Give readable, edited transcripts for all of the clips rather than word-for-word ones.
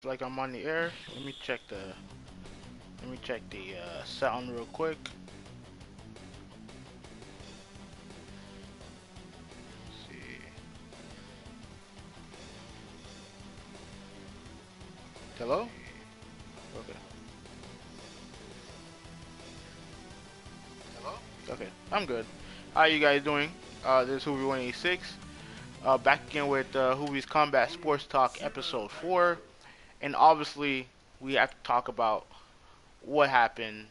Like I'm on the air. Let me check the sound real quick. Let's see. Hello? Okay. Hello? Okay. I'm good. How you guys doing? This is Huvi 186. Back again with Huvi's Combat Sports Talk episode 4. And obviously we have to talk about what happened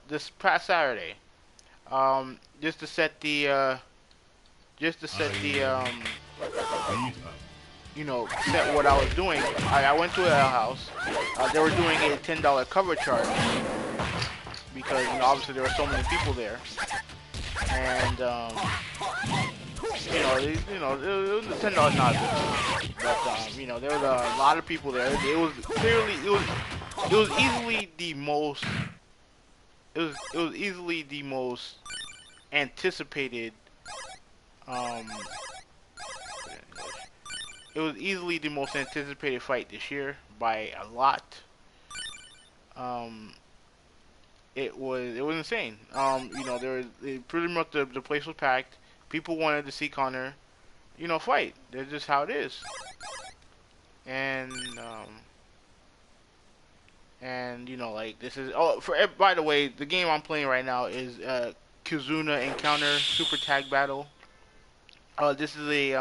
this past Saturday. Just to set the just to set the set what I was doing. I went to a house. They were doing a $10 cover charge because obviously there were so many people there, and it was $10 not good, but there was a lot of people there. It was easily the most it was easily the most anticipated um it was easily the most anticipated fight this year by a lot. Um, it was insane. There was pretty much the place was packed. People wanted to see Conor, fight. That's just how it is. And like this is by the way, the game I'm playing right now is Kizuna Encounter Super Tag Battle. This is a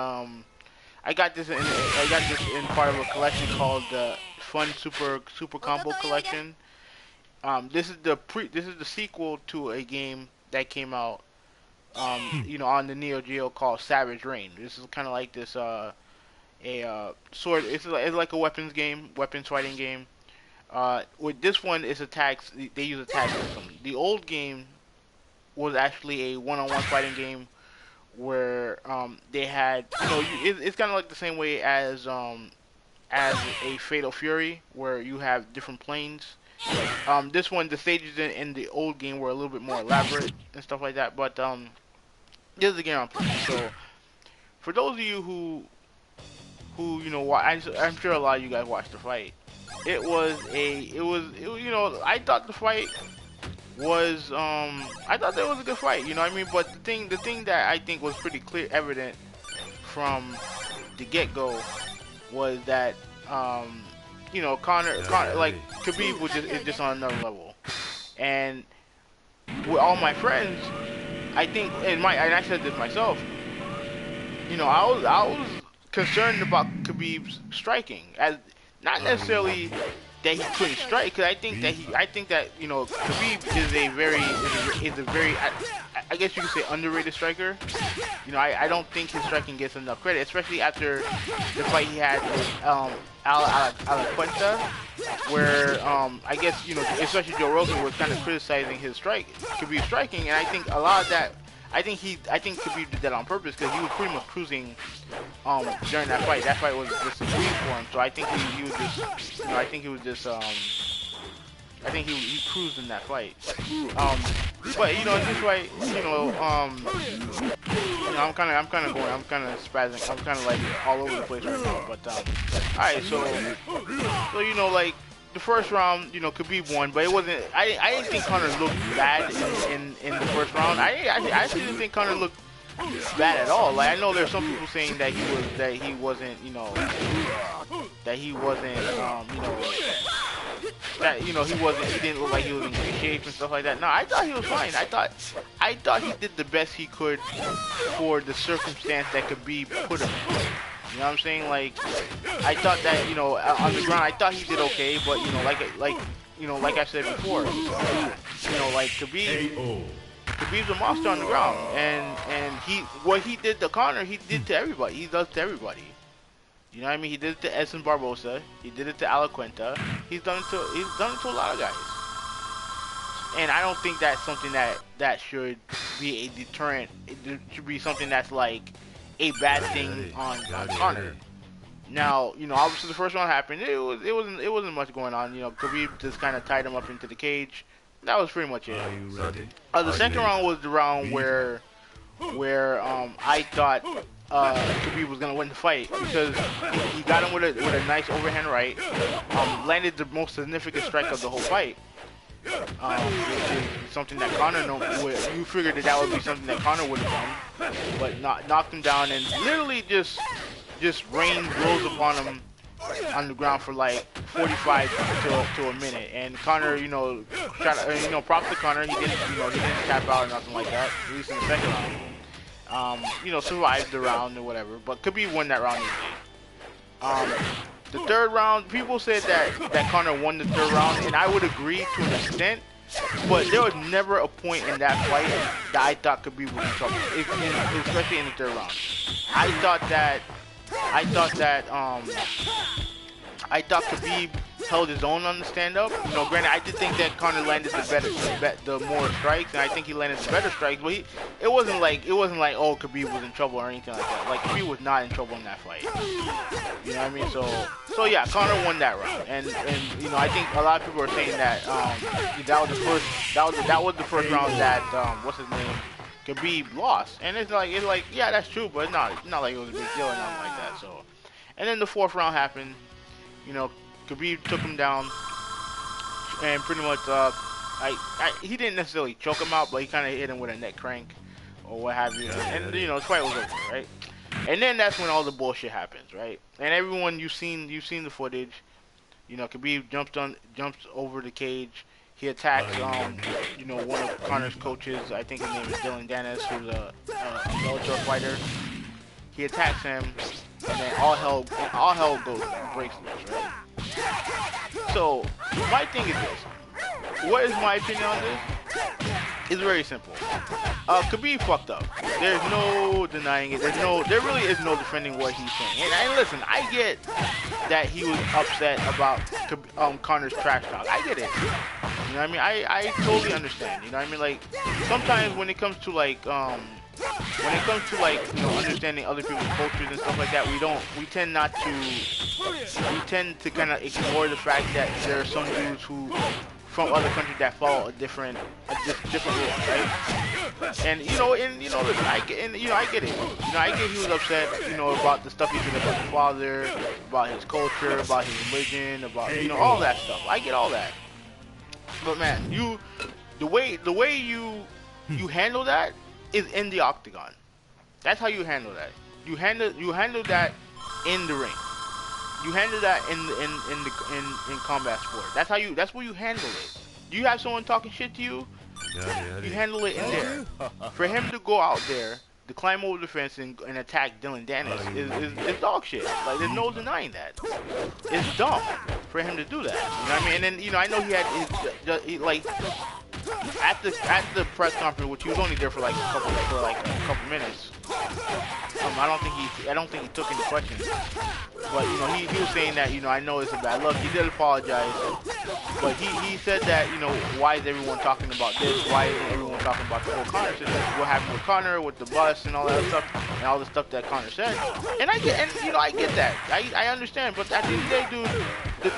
I got this in part of a collection called the Fun Super Combo Collection. This is the sequel to a game that came out on the Neo Geo called Savage Reign. This is kind of like this sword. It's like a weapons fighting game. With this one, it's attacks. They use a tag system. The old game was actually a one-on-one fighting game where they had it's kind of like the same way as a Fatal Fury where you have different planes. This one, the stages in the old game were a little bit more elaborate and stuff like that. But this is the game I'm playing. So for those of you who I'm sure a lot of you guys watched the fight. I thought the fight was I thought that was a good fight. You know what I mean? But the thing that I think was pretty clear evident from the get go was that Connor like Khabib is just on another level. And with all my friends, I think and I said this myself, I was concerned about Khabib's striking as not necessarily that he couldn't strike, because I think that Khabib is a very I guess you could say underrated striker. I don't think his striking gets enough credit, especially after the fight he had with Alacuenta, where I guess especially Joe Rogan was kind of criticizing his Khabib striking, and I think a lot of that. I think Khabib did that on purpose because he was pretty much cruising during that fight. That fight was just a breeze for him. So I think he was just I think he was just I think he cruised in that fight. But in this fight, I'm kind of spazzing. I'm kind of like all over the place right now. But all right, so like the first round, Khabib won, but it wasn't. I didn't think Conor looked bad in the first round. I actually didn't think Conor looked bad at all. Like I know there's some people saying that he wasn't that he wasn't he didn't look like he was in great shape and stuff like that. No, I thought he was fine. I thought he did the best he could for the circumstance that Khabib put him in. You know what I'm saying? Like, I thought that on the ground, I thought he did okay, but like I said before, like Khabib's a monster on the ground, and what he did to Conor, he did to everybody. He does to everybody. You know what I mean? He did it to Edson Barbosa. He did it to Alacuenta. He's done it to a lot of guys. And I don't think that's something that should be a deterrent. It should be something that's like a bad thing on Conor. Now, obviously the first round happened. It wasn't much going on. Khabib just kind of tied him up into the cage. That was pretty much it. The second round was the round where I thought Khabib was gonna win the fight because he got him with a nice overhand right, landed the most significant strike of the whole fight, which is something that Conor you figured that would be something that Conor would have done, but knocked him down and literally just rained blows upon him on the ground for like 45 to a minute. And Conor, props to Conor. He didn't tap out or nothing like that, at least in the second round. Survived the round or whatever, but Khabib won that round easily. The third round, people said that Conor won the third round, and I would agree to an extent, but there was never a point in that fight that I thought Khabib was in trouble, especially in the third round. I thought Khabib held his own on the stand-up. Granted, I did think that Conor landed the more strikes, and I think he landed the better strikes. But it wasn't like oh, Khabib was in trouble or anything like that. Like, Khabib was not in trouble in that fight. You know what I mean? So yeah, Conor won that round, and I think a lot of people are saying that that was the first round that what's his name, Khabib lost, and it's like yeah, that's true, but it's not like it was a big deal or nothing like that. So, and then the fourth round happened. Khabib took him down, and pretty much, he didn't necessarily choke him out, but he kind of hit him with a neck crank, or what have you, and the fight was over, right? And then that's when all the bullshit happens, right? And everyone, you've seen the footage. Khabib jumps over the cage. He attacks, one of Conor's coaches. I think his name is Dylan Dennis, who's a Bellator fighter. He attacks him, and then all hell breaks loose, right? So my thing is this. What is my opinion on this? It's very simple. Khabib fucked up. There's no denying it. There really is no defending what he's saying. And listen, I get that he was upset about Conor's trash talk. I get it. You know what I mean? I totally understand. You know what I mean? Like, sometimes when it comes to understanding other people's cultures and stuff like that, we tend to kind of ignore the fact that there are some dudes from other countries that follow a different rules, right? And listen, I get it. I get he was upset, about the stuff he said about his father, about his culture, about his religion, about all that stuff. I get all that. But man, the way you handle that is in the octagon. That's how you handle that. You handle that in the ring. You handle that in combat sport. That's where you handle it. You have someone talking shit to you, you handle it in there. For him to go out there, to climb over the fence and attack Dylan Dennis is dog shit. Like, there's no denying that. It's dumb for him to do that. You know what I mean? And then I know he had at the press conference, which he was only there for like a couple minutes. I don't think he took any questions. But he was saying that I know it's a bad look. He did apologize, but he said that why is everyone talking about this? Why is everyone talking about the whole Conor situation? What happened with Conor, with the bus and all that stuff, and all the stuff that Conor said. And I get that. I understand. But at the end of the day, dude,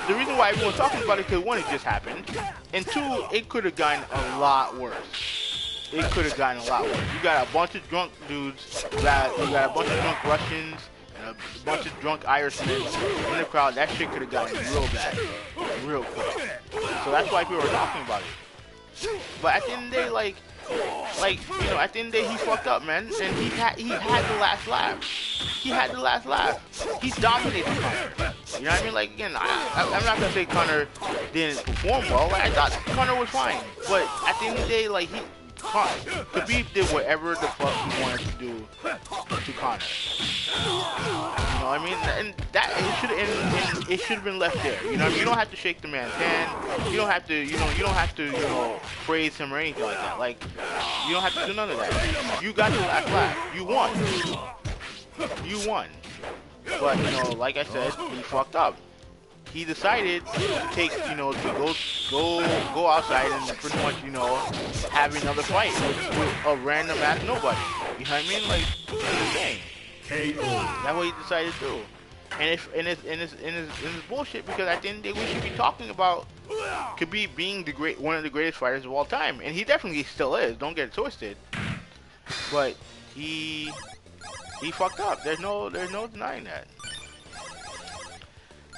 the reason why everyone's talking about it is because, one, it just happened, and two, it could have gotten a lot worse. It could have gotten a lot worse. You got a bunch of drunk dudes, you got a bunch of drunk Russians, and a bunch of drunk Irishmen in the crowd. That shit could have gotten real bad, real quick. So that's why people are talking about it. But at the end of the day, at the end of the day, he fucked up, man, and he had the last laugh. He had the last laugh. He dominated Conor. You know what I mean? Like, again, I'm not gonna say Conor didn't perform well. Like, I thought Conor was fine, but at the end of the day, like, Khabib did whatever the fuck he wanted to do to Conor. You know what I mean? And that it should have been left there. You know, you don't have to shake the man's hand. You don't have to praise him or anything like that. Like, you don't have to do none of that. You got your last laugh. You won. You won. But like I said, he fucked up. He decided to take, to go outside and pretty much, have another fight with a random ass nobody. You know what I mean? Like, that's the thing. That's what he decided to do. And it's bullshit, because at the end of the day, we should be talking about Khabib being one of the greatest fighters of all time, and he definitely still is. Don't get it twisted. But he He fucked up. There's no denying that.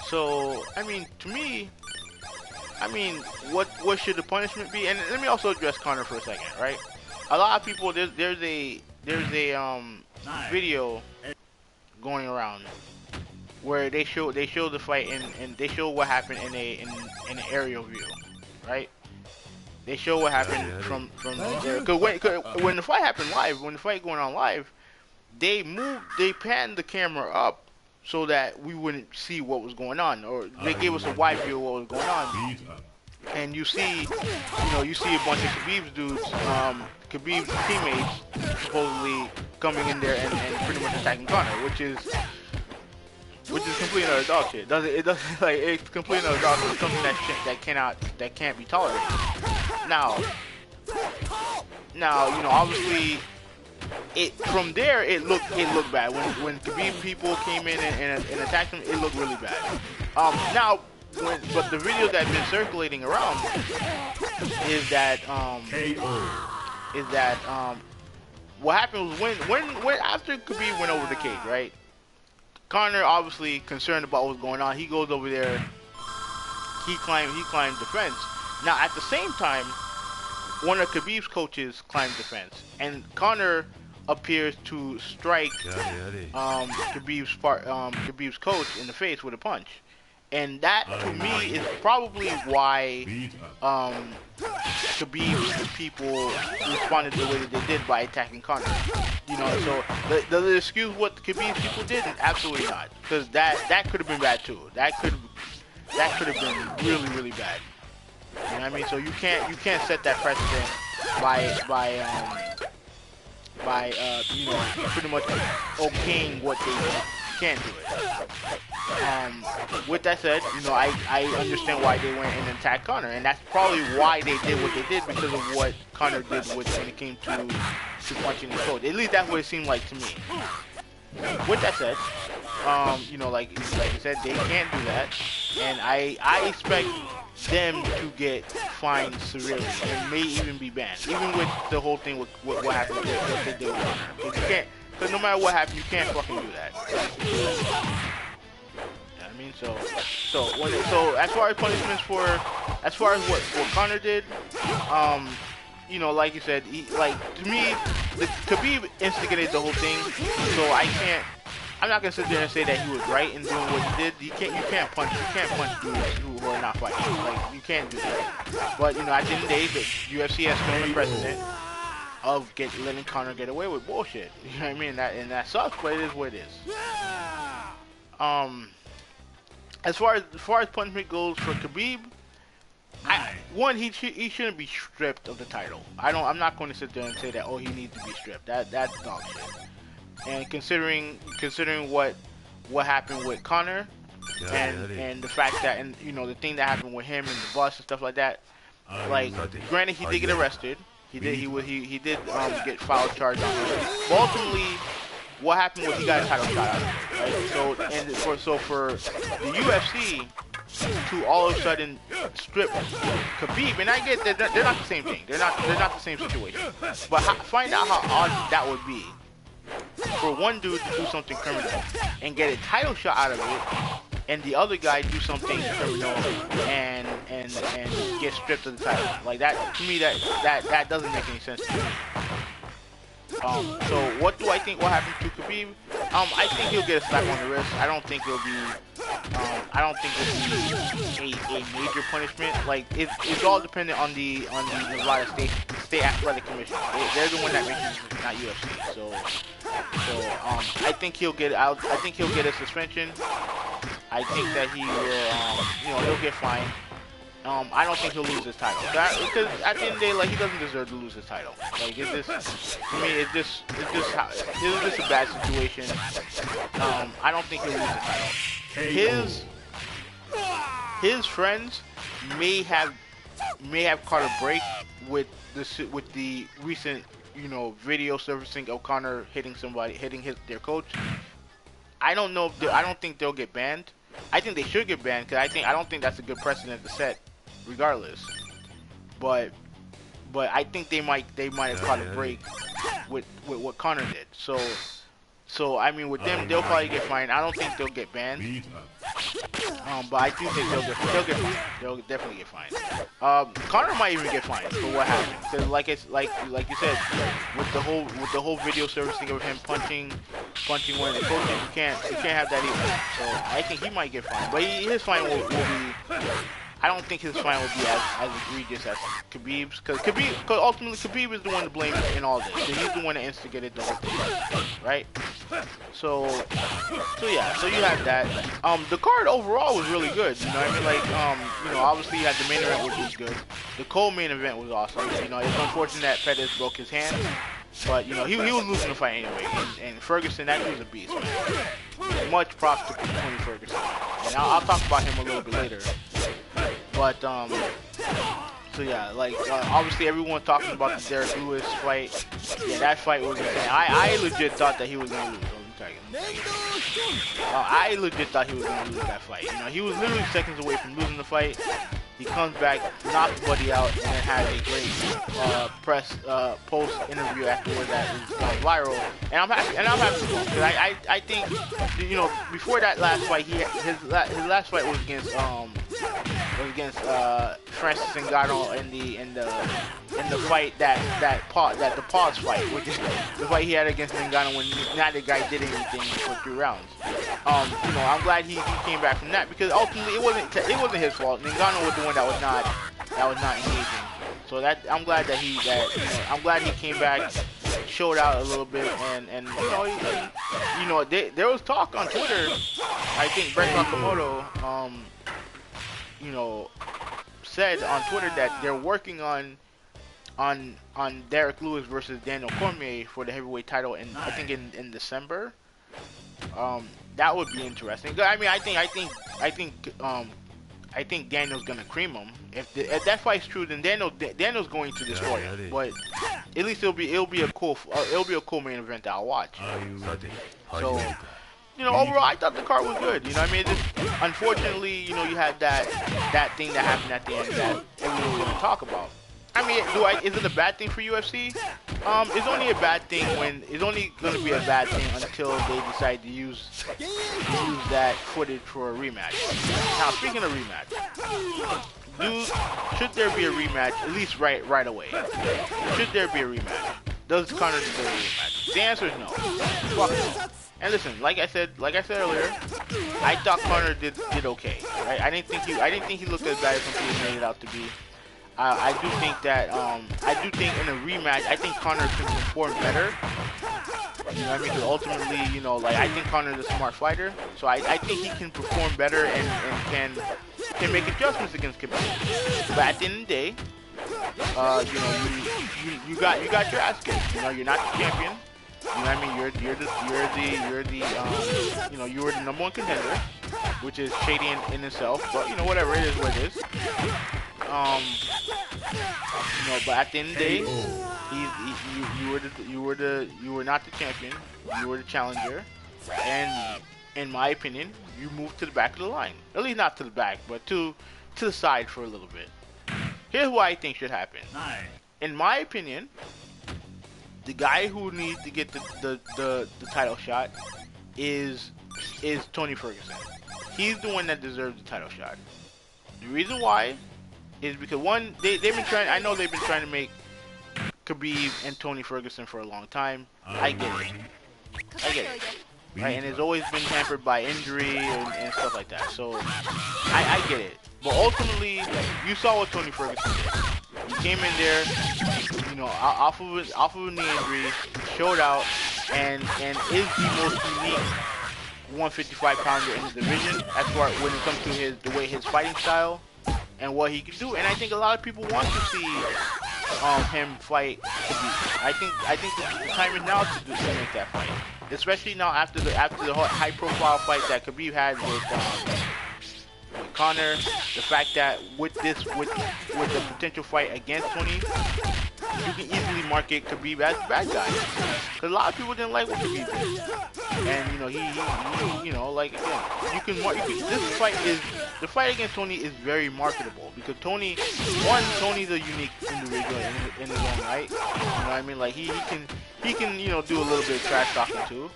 So I mean, to me, I mean, what should the punishment be? And let me also address Conor for a second, right? A lot of people there's a video going around where they show the fight and they show what happened in an aerial view, right? They show what happened from there. Cause when the fight happened live, when the fight going on live, they panned the camera up so that we wouldn't see what was going on, or they gave us a wide view of what was going on. And you see a bunch of Khabib's dudes, Khabib's teammates, supposedly coming in there and pretty much attacking Conor, which is completely another dog shit. It's completely another dog shit. It's something that can't be tolerated. Now, obviously, from there it looked bad. When Khabib people came in and attacked him, it looked really bad. But the video that's been circulating around is that what happened was when after Khabib went over the cage, right? Conor, obviously concerned about what was going on, he goes over there. He climbed the fence. Now at the same time, one of Khabib's coaches climbed the fence, and Conor appears to strike Khabib's coach in the face with a punch. And that, to me, is probably why Khabib's people responded the way that they did by attacking Conor. So does it excuse what Khabib's people did? Absolutely not, because that could have been bad too. That could have been really, really bad. You know what I mean? So you can't set that precedent by pretty much okaying what they did. You can't do it. With that said, I understand why they went and attacked Conor, and that's probably why they did what they did, because of what Conor did when it came to punching the coach. At least that's what it seemed like to me. With that said, like I said, they can't do that, and I expect them to get fined severely and may even be banned, even with the whole thing with what happened with what they did with Conor. Because you can't, because no matter what happens, you can't fucking do that. I mean, so as far as punishments as far as what Conor did, like you said, to me, Khabib instigated the whole thing, so I'm not gonna sit there and say that he was right in doing what he did. You can't punch dudes who are not fighting. Like, you can't do that. But at the end of the day, the UFC has shown a precedent of letting Conor get away with bullshit. You know what I mean? And that sucks, but it is what it is. As far as punishment goes for Khabib, he shouldn't be stripped of the title. I'm not going to sit there and say that he needs to be stripped. That's dog shit. And considering what happened with Conor and the fact that the thing that happened with him and the bus and stuff like that, like, granted, he did get arrested. He did get filed charge on him. But ultimately, what happened was he got a title shot out of it, right? So for the UFC to all of a sudden strip Khabib, and I get that they're not the same thing. They're not the same situation. But find out how odd that would be for one dude to do something criminal and get a title shot out of it, and the other guy do something criminal and get stripped of the title. Like, that, to me, that doesn't make any sense to me. So what do I think will happen to Khabib? I think he'll get a slap on the wrist. I don't think it'll be a major punishment. Like, it's all dependent on the Nevada State Athletic Commission. They're the one that makes it, not UFC. So I think he'll get out. I think he'll get a suspension. I think that he will, he'll get fined. I don't think he'll lose his title. Because at the end of the day, like, he doesn't deserve to lose his title. Like, to me, it's just a bad situation. I don't think he'll lose his title. His friends may have caught a break with the recent, video surfacing of Conor hitting their coach. I don't think they'll get banned. I think they should get banned, because I don't think that's a good precedent to set, regardless. But I think they might have caught a break with what Conor did. So So I mean, with them, they'll probably get fined. I don't think they'll get banned. But I do think they'll get fined. They'll definitely get fined. Conor might even get fined for what happened. Cause like you said, with the whole video service thing of him punching one of the coaches, you can't have that either. So I think he might get fined. But his fine will be. I don't think his fine will be as egregious as Khabib's, because ultimately Khabib is the one to blame in all this. So he's the one that instigated the whole thing, right? So yeah, so you have that. The card overall was really good. You know what I mean? Like, obviously you had the main event, which was good. The co-main event was awesome. You know, it's unfortunate that Pettis broke his hand, but he was losing the fight anyway. And Ferguson, that was a beast, man. Much props to Tony Ferguson, and I'll talk about him a little bit later. But so yeah, like obviously everyone talking about the Derek Lewis fight. Yeah, that fight was insane. I legit thought that he was gonna lose. I legit thought he was gonna lose that fight. He was literally seconds away from losing the fight. He comes back, knocks Buddy out, and then had a great press post interview afterwards that was viral. And I'm happy for him, because I think before that last fight, his last fight was against Francis Ngannou in the fight the pause fight, which is the fight he had against Ngannou when neither guy did anything for 3 rounds. I'm glad he came back from that, because ultimately it wasn't his fault. Ngannou was the one that was not engaging. So I'm glad he came back, showed out a little bit, and there was talk on Twitter. I think Brett Nakamoto said on Twitter that they're working on Derek Lewis versus Daniel Cormier for the heavyweight title I think in December. That would be interesting. I mean, I think Daniel's gonna cream him. If that fight's true, then Daniel's going to destroy him. But at least it'll be a cool main event that I'll watch. So, overall, I thought the card was good. I mean, unfortunately, you had that thing that happened at the end that everyone was gonna talk about. I mean, is it a bad thing for UFC? It's only a bad thing it's only gonna be a bad thing until they decide to use that footage for a rematch. Now, speaking of rematch, should there be a rematch at least right away? Should there be a rematch? Does Conor deserve a rematch? The answer is no. Fuck no. And listen, like I said earlier, I thought Conor did okay. Right? I didn't think he looked as bad as some people made it out to be. I do think in a rematch, I think Conor can perform better. You know what I mean? Because ultimately, I think Conor is a smart fighter, so I think he can perform better and can make adjustments against Khabib. But at the end of the day, you got your ass kicked. You're not the champion. You know what I mean? You were the number 1 contender, which is shady in itself. But whatever, it is what it is. But at the end of the day, you were not the champion. You were the challenger, and in my opinion, you moved to the back of the line. At least not to the back, but to the side for a little bit. Here's what I think should happen. In my opinion, the guy who needs to get the title shot is Tony Ferguson. He's the one that deserves the title shot. The reason why is because one, they've been trying. I know they've been trying to make Khabib and Tony Ferguson for a long time. I get it. Right, and it's always been hampered by injury and stuff like that. So I get it. But ultimately, you saw what Tony Ferguson did. He came in there, off of a knee injury, showed out, and is the most unique 155-pounder in the division as far as when it comes to the way his fighting style and what he can do. And I think a lot of people want to see him fight Khabib. I think the time is now to make that fight, especially now after the high-profile fight that Khabib had with Conor. The fact that with the potential fight against Tony, you can easily market Khabib as the bad guy, because a lot of people didn't like what Khabib did. And the fight against Tony is very marketable, because Tony's a unique individual in his own right. You know what I mean? Like he can do a little bit of trash talking too.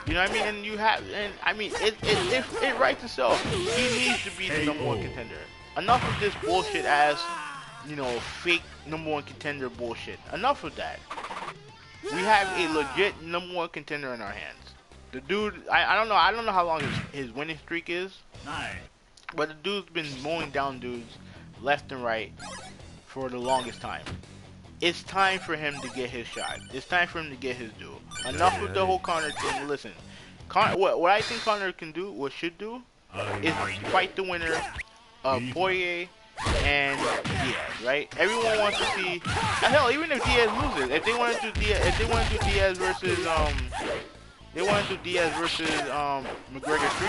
You know what I mean? And you have, and I mean, it writes itself. He needs to be the number one contender. Enough of this bullshit ass, you know, fake number one contender bullshit. Enough of that. We have a legit number one contender in our hands. The dude, I don't know how long his winning streak is, but the dude's been mowing down dudes left and right for the longest time. It's time for him to get his shot. It's time for him to get his due. Enough with the whole Conor thing. Listen, what I think Conor can do, what should do, is fight the winner of Poirier and Diaz, right? Everyone wants to see. Hell, even if Diaz loses, if they want to do Diaz versus McGregor 3,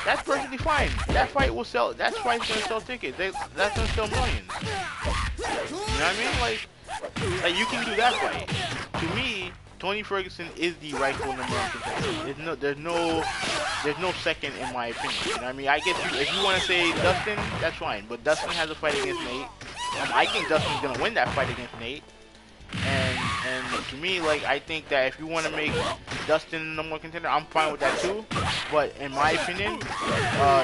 that's perfectly fine. That fight will sell. That fight's gonna sell tickets. That's gonna sell millions. You know what I mean? Like you can do that fight. To me, Tony Ferguson is the rightful number one contender. There's no second in my opinion. You know what I mean? I guess if you want to say Dustin, that's fine. But Dustin has a fight against Nate. I think Dustin's gonna win that fight against Nate. And to me, like, I think that if you want to make Dustin the number one contender, I'm fine with that too. But in my opinion,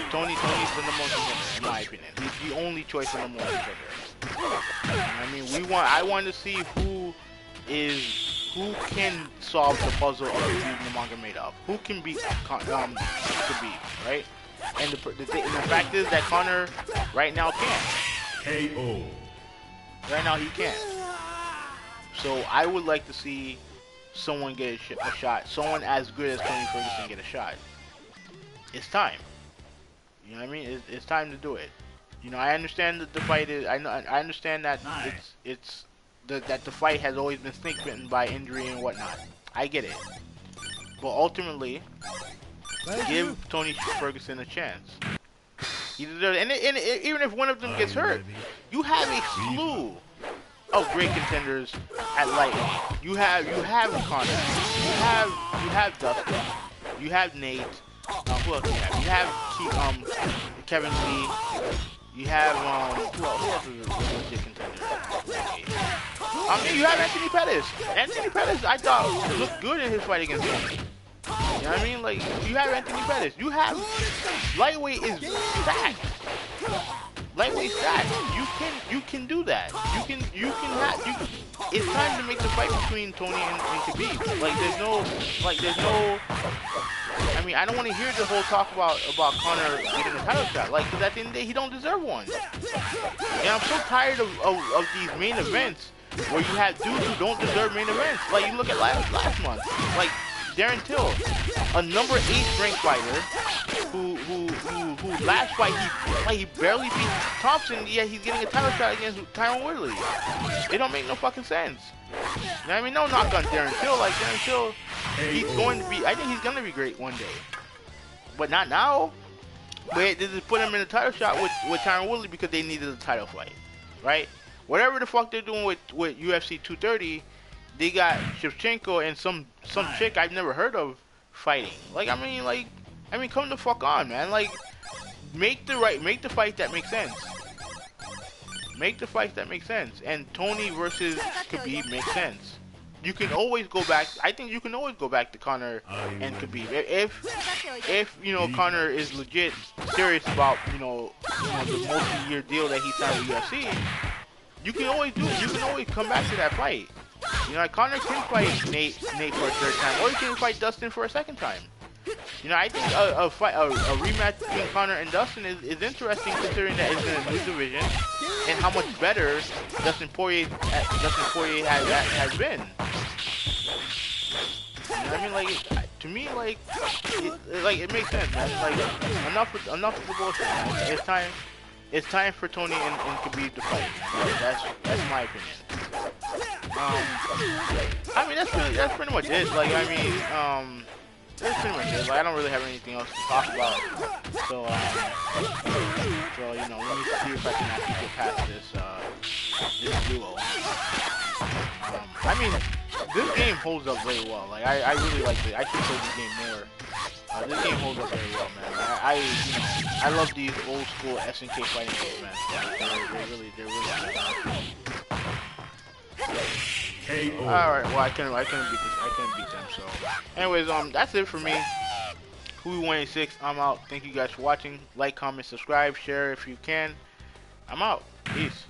Tony's the number one contender. In my opinion, he's the only choice for number one contender. I mean, I want to see who can solve the puzzle of Khabib Nurmagomedov. Who can beat Khabib, right? And the fact is that Conor right now can't. KO. Right now he can't. So I would like to see someone get a shot. Someone as good as Tony Ferguson get a shot. It's time. You know what I mean? It's time to do it. You know, I understand that the fight is. I understand that that the fight has always been snake bitten by injury and whatnot. I get it. But ultimately, give Tony Ferguson a chance. He deserves, and even if one of them gets hurt, you have a slew of great contenders at lightweight. You have Conor. You have Dustin. You have Nate. Who else do you have? You have Kevin Lee. You have who else is a legit contender? You have Anthony Pettis. Anthony Pettis, I thought looked good in his fight against Tony. You know what I mean? Like, you have Anthony Pettis. You have lightweight is stacked. Lightweight stacked. You can do that. It's time to make the fight between Tony and Khabib. There's no. I mean, I don't want to hear the whole talk about Conor getting a title shot. Like, 'cause at the end of the day, he don't deserve one. And I'm so tired of these main events where you have dudes who don't deserve main events. Like, you look at last month. Like, Darren Till, a number 8 ranked fighter who last fight he barely beat Thompson, yet he's getting a title shot against Tyron Woodley. It don't make no fucking sense. You know what I mean? No knock on Darren Till. Like, Darren Till, I think he's gonna be great one day, but not now. But this is put him in a title shot with Tyron Woodley because they needed a title fight, right? Whatever the fuck they're doing with UFC 230. They got Shevchenko and some chick I've never heard of fighting. Like, I mean, come the fuck on, man. Like, make the fight that makes sense. Make the fight that makes sense. And Tony versus Khabib makes sense. You can always go back. I think you can always go back to Conor and Khabib if you know Conor is legit serious about you know the multi-year deal that he signed with UFC. You can always do it. You can always come back to that fight. You know, like Conor can fight Nate for a third time, or he can fight Dustin for a second time. You know, I think a rematch between Conor and Dustin is interesting, considering that it's in a new division and how much better Dustin Poirier has been. You know what I mean? Like, to me, it makes sense, man. Like, enough with the bullshit, man. It's time for Tony and Khabib to fight. That's my opinion. I mean, that's pretty much it. Like, I mean, that's pretty much it. Like, I don't really have anything else to talk about. So you know, let me see if I can actually get past this duo. I mean, this game holds up very well. Like, I really like it. I should play this game more. This game holds up very well, man. I love these old school SNK fighting games, man. They're really good. Alright, well, I couldn't beat this. I couldn't beat them. So, anyways, that's it for me. Huvi 186. I'm out. Thank you guys for watching. Like, comment, subscribe, share if you can. I'm out. Peace.